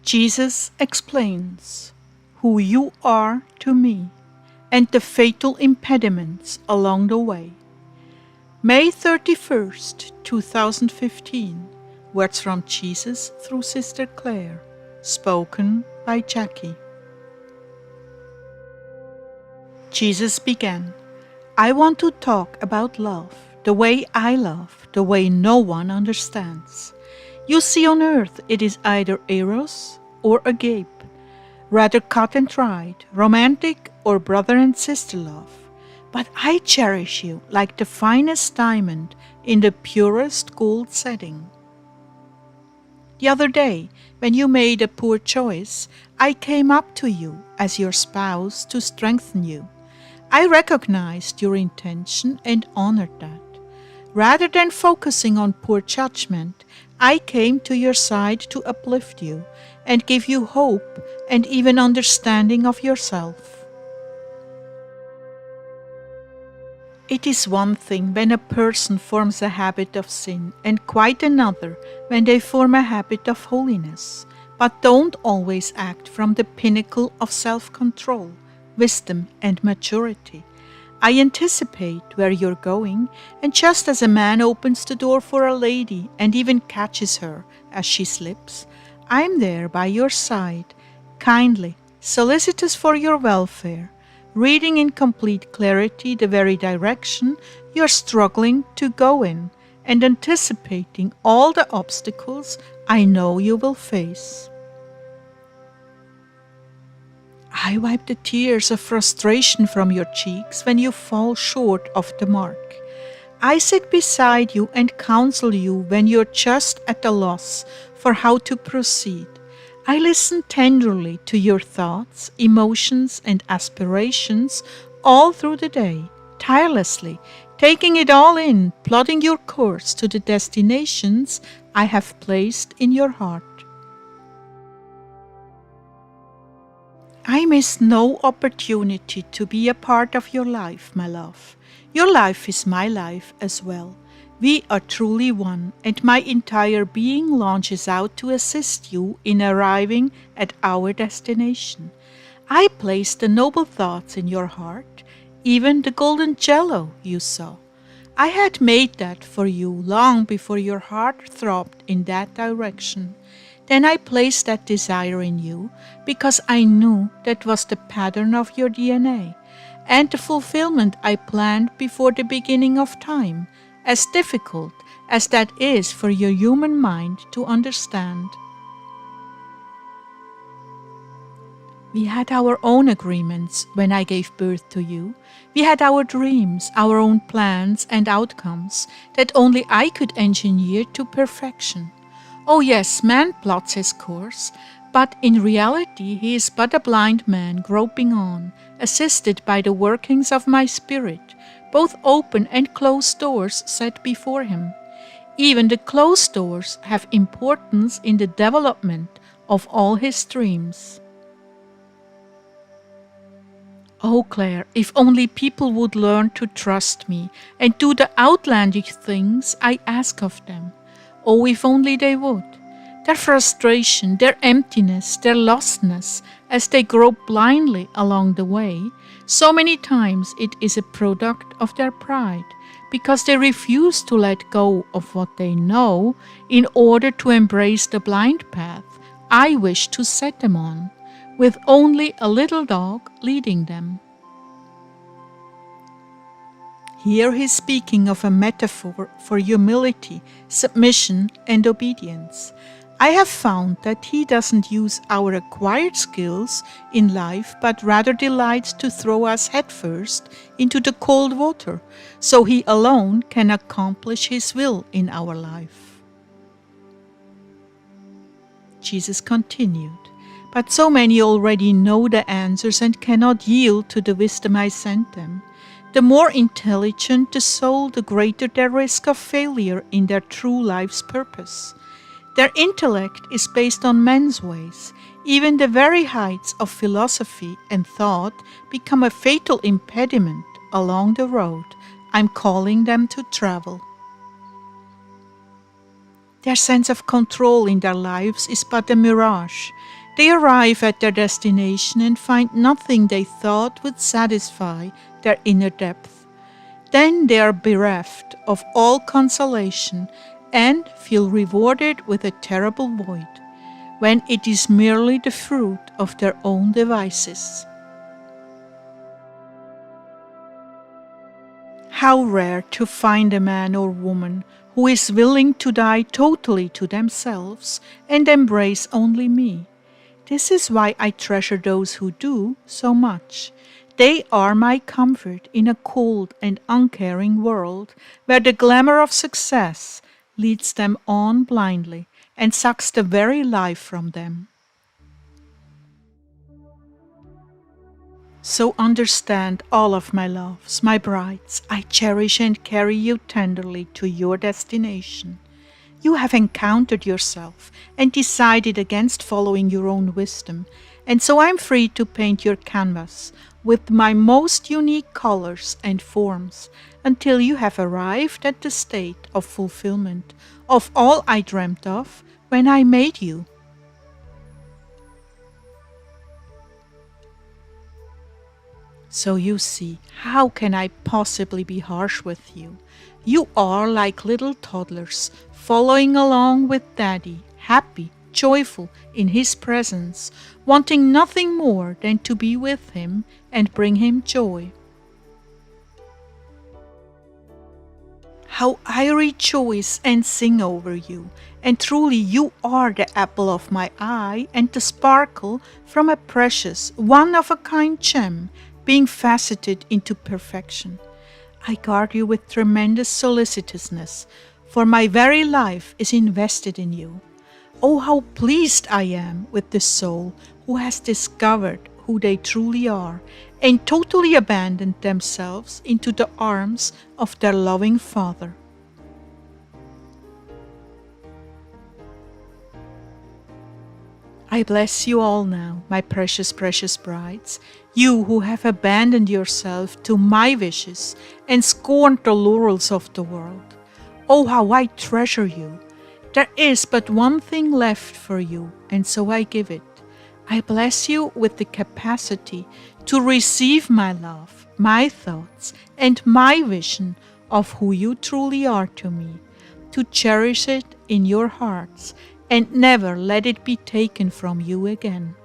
Jesus explains who you are to me and the fatal impediments along the way. May 31st, 2015. Words from Jesus through Sister Claire, spoken by Jackie. Jesus began, I want to talk about love, the way I love, the way no one understands. You see, on earth it is either eros or agape, rather cut and dried, romantic or brother and sister love. But I cherish you like the finest diamond in the purest gold setting. The other day, when you made a poor choice, I came up to you as your spouse to strengthen you. I recognized your intention and honored that. Rather than focusing on poor judgment, I came to your side to uplift you and give you hope and even understanding of yourself. It is one thing when a person forms a habit of sin and quite another when they form a habit of holiness, but don't always act from the pinnacle of self-control, wisdom and maturity. I anticipate where you're going, and just as a man opens the door for a lady and even catches her as she slips, I'm there by your side, kindly, solicitous for your welfare, reading in complete clarity the very direction you're struggling to go in, and anticipating all the obstacles I know you will face. I wipe the tears of frustration from your cheeks when you fall short of the mark. I sit beside you and counsel you when you're just at a loss for how to proceed. I listen tenderly to your thoughts, emotions, and aspirations all through the day, tirelessly, taking it all in, plotting your course to the destinations I have placed in your heart. I miss no opportunity to be a part of your life, my love. Your life is my life as well. We are truly one, and my entire being launches out to assist you in arriving at our destination. I placed the noble thoughts in your heart, even the golden jello you saw. I had made that for you long before your heart throbbed in that direction. Then I placed that desire in you because I knew that was the pattern of your DNA and the fulfillment I planned before the beginning of time, as difficult as that is for your human mind to understand. We had our own agreements when I gave birth to you. We had our dreams, our own plans and outcomes that only I could engineer to perfection. Oh yes, man plots his course, but in reality he is but a blind man groping on, assisted by the workings of my spirit, both open and closed doors set before him. Even the closed doors have importance in the development of all his dreams. Oh Claire, if only people would learn to trust me and do the outlandish things I ask of them. Oh, if only they would. Their frustration, their emptiness, their lostness, as they grope blindly along the way, so many times it is a product of their pride, because they refuse to let go of what they know in order to embrace the blind path I wish to set them on, with only a little dog leading them. Here he's speaking of a metaphor for humility, submission, and obedience. I have found that he doesn't use our acquired skills in life, but rather delights to throw us headfirst into the cold water, so he alone can accomplish his will in our life. Jesus continued, but so many already know the answers and cannot yield to the wisdom I sent them. The more intelligent the soul, the greater their risk of failure in their true life's purpose. Their intellect is based on men's ways. Even the very heights of philosophy and thought become a fatal impediment along the road I'm calling them to travel. Their sense of control in their lives is but a mirage. They arrive at their destination and find nothing they thought would satisfy their inner depth. Then they are bereft of all consolation and feel rewarded with a terrible void, when it is merely the fruit of their own devices. How rare to find a man or woman who is willing to die totally to themselves and embrace only me. This is why I treasure those who do so much. They are my comfort in a cold and uncaring world where the glamour of success leads them on blindly and sucks the very life from them. So understand all of my loves, my brides. I cherish and carry you tenderly to your destination. You have encountered yourself and decided against following your own wisdom, and so I am free to paint your canvas with my most unique colors and forms until you have arrived at the state of fulfillment of all I dreamt of when I made you. So you see, how can I possibly be harsh with you? You are like little toddlers, following along with Daddy, happy, joyful in his presence, wanting nothing more than to be with him and bring him joy. How I rejoice and sing over you, and truly you are the apple of my eye and the sparkle from a precious, one-of-a-kind gem being faceted into perfection. I guard you with tremendous solicitousness, for my very life is invested in you. Oh, how pleased I am with the soul who has discovered who they truly are and totally abandoned themselves into the arms of their loving Father. I bless you all now, my precious, precious brides, you who have abandoned yourself to my wishes and scorned the laurels of the world. Oh, how I treasure you! There is but one thing left for you, and so I give it. I bless you with the capacity to receive my love, my thoughts, and my vision of who you truly are to me, to cherish it in your hearts and never let it be taken from you again.